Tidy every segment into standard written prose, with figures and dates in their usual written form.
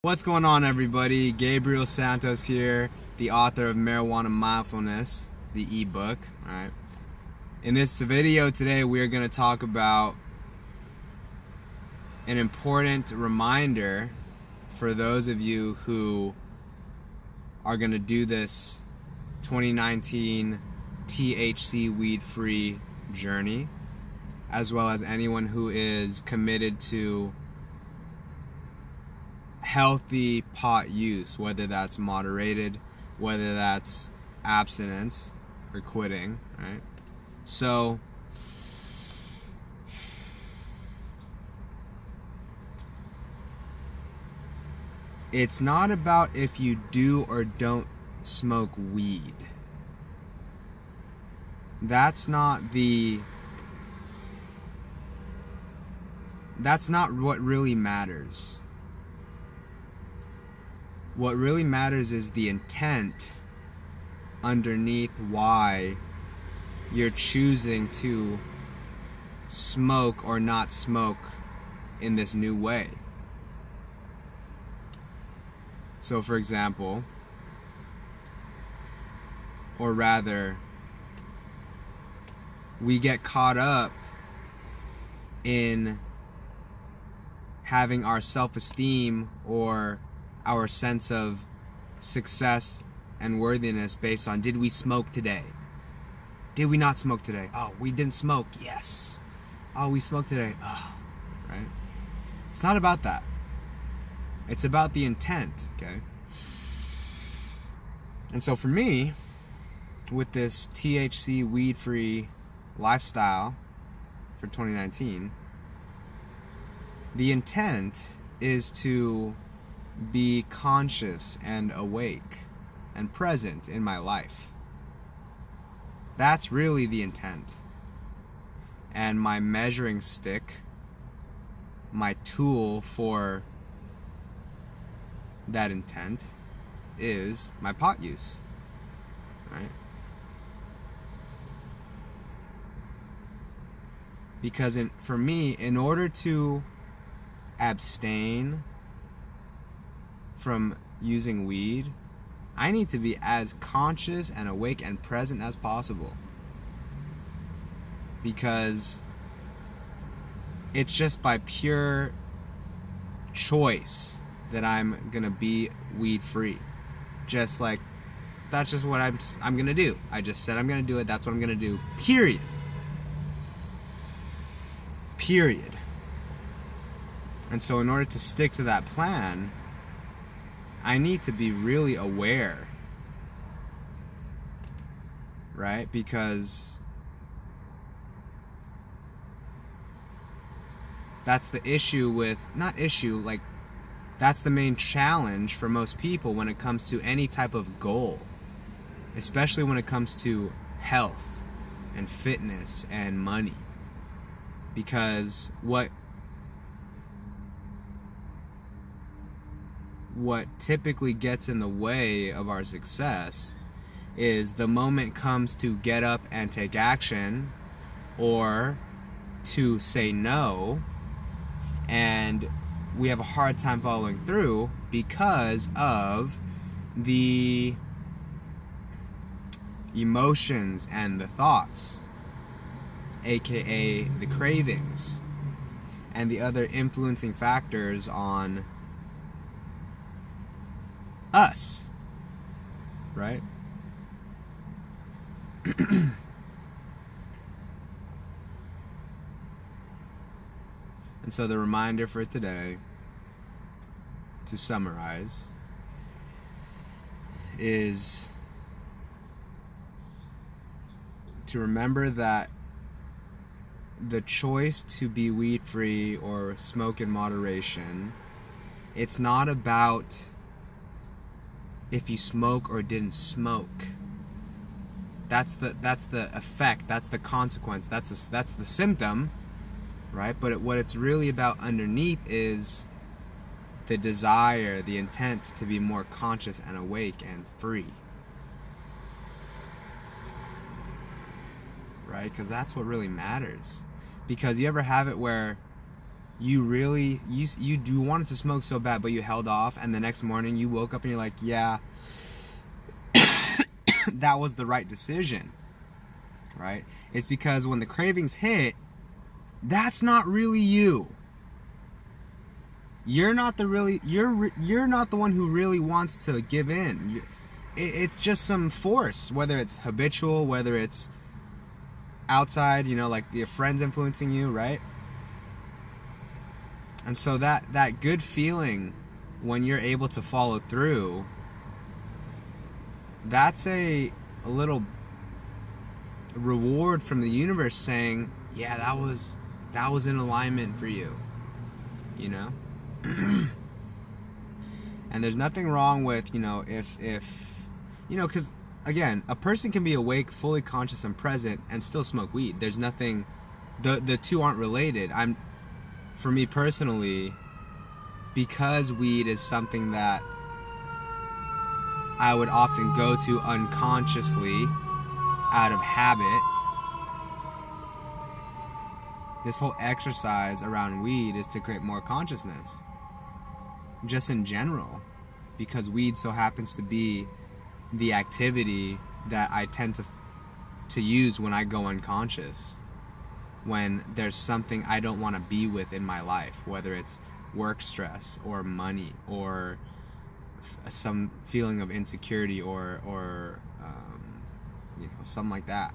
What's going on, everybody? Gabriel Santos here, the author of Marijuana Mindfulness, the ebook. All right. In this video today, we are going to talk about an important reminder for those of you who are going to do this 2019 THC weed-free journey, as well as anyone who is committed to healthy pot use, whether that's moderated, whether that's abstinence or quitting, right? So it's not about if you do or don't smoke weed. That's not what really matters. What really matters is the intent underneath why you're choosing to smoke or not smoke in this new way. So, for example, or rather, we get caught up in having our self-esteem or our sense of success and worthiness based on, did we smoke today? Did we not smoke today? Oh, we didn't smoke. Yes. Oh, we smoked today. Oh, right? It's not about that. It's about the intent, okay? And so for me, with this THC weed-free lifestyle for 2019, the intent is to be conscious and awake and present in my life. That's really the intent. And my measuring stick, my tool for that intent, is my pot use, right? Because for me, in order to abstain from using weed, I need to be as conscious and awake and present as possible, because it's just by pure choice that I'm gonna be weed free. Just like, that's just what I'm gonna do. I just said I'm gonna do it. That's what I'm gonna do. Period. And so in order to stick to that plan, I need to be really aware, right? Because that's the issue with, that's the main challenge for most people when it comes to any type of goal, especially when it comes to health and fitness and money. Because what typically gets in the way of our success is the moment comes to get up and take action, or to say no, and we have a hard time following through because of the emotions and the thoughts, aka the cravings, and the other influencing factors on us, right? And so the reminder for today, to summarize, is to remember that the choice to be weed free or smoke in moderation, it's not about if you smoke or didn't smoke. That's the effect, that's the consequence, that's the symptom, right? But what it's really about underneath is the desire, the intent to be more conscious and awake and free, right? Because that's what really matters. Because you ever have it where you really you wanted to smoke so bad, but you held off, and the next morning you woke up and you're like, yeah, that was the right decision, right? It's because when the cravings hit, that's not really you. You're not the one who really wants to give in. It's just some force, whether it's habitual, whether it's outside, like your friends influencing you, right? And so that good feeling when you're able to follow through, that's a little reward from the universe saying, yeah, that was in alignment for you, And there's nothing wrong with, if because again, a person can be awake, fully conscious and present and still smoke weed. There's nothing, the two aren't related. For me personally, because weed is something that I would often go to unconsciously out of habit, this whole exercise around weed is to create more consciousness, just in general, because weed so happens to be the activity that I tend to use when I go unconscious, when there's something I don't want to be with in my life, whether it's work stress or money or some feeling of insecurity or something like that.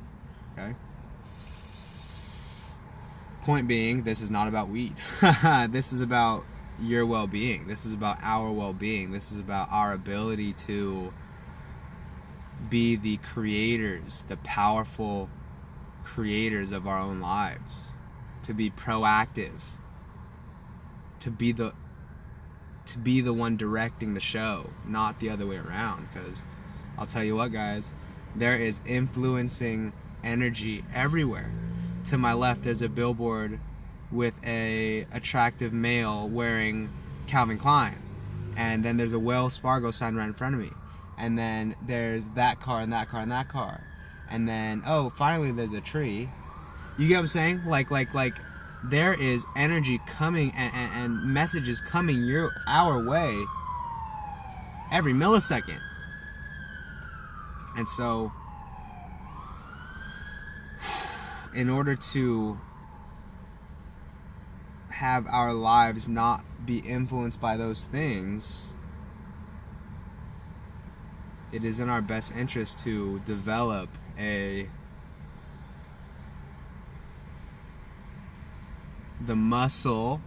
Okay? Point being, this is not about weed. This is about your well-being. This is about our well-being. This is about our ability to be the creators, the powerful creators of our own lives, to be proactive, to be the one directing the show, not the other way around. Because I'll tell you what, guys, there is influencing energy everywhere. To my left, there's a billboard with a attractive male wearing Calvin Klein, and then there's a Wells Fargo sign right in front of me, and then there's that car and that car and that car, and then finally there's a tree. You get what I'm saying? Like there is energy coming and messages coming our way every millisecond. And so in order to have our lives not be influenced by those things, it is in our best interest to develop the muscle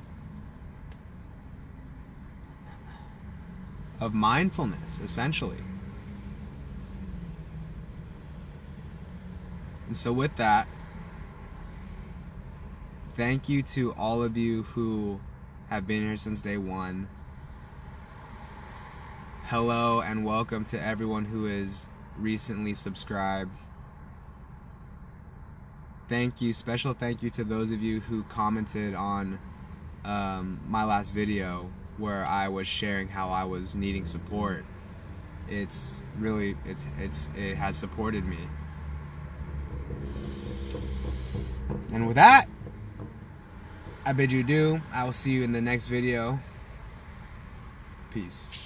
of mindfulness, essentially. And so with that, thank you to all of you who have been here since day one. Hello and welcome to everyone who is recently subscribed. Thank you, special thank you to those of you who commented on my last video where I was sharing how I was needing support. It has supported me. And with that, I bid you adieu. I will see you in the next video. Peace.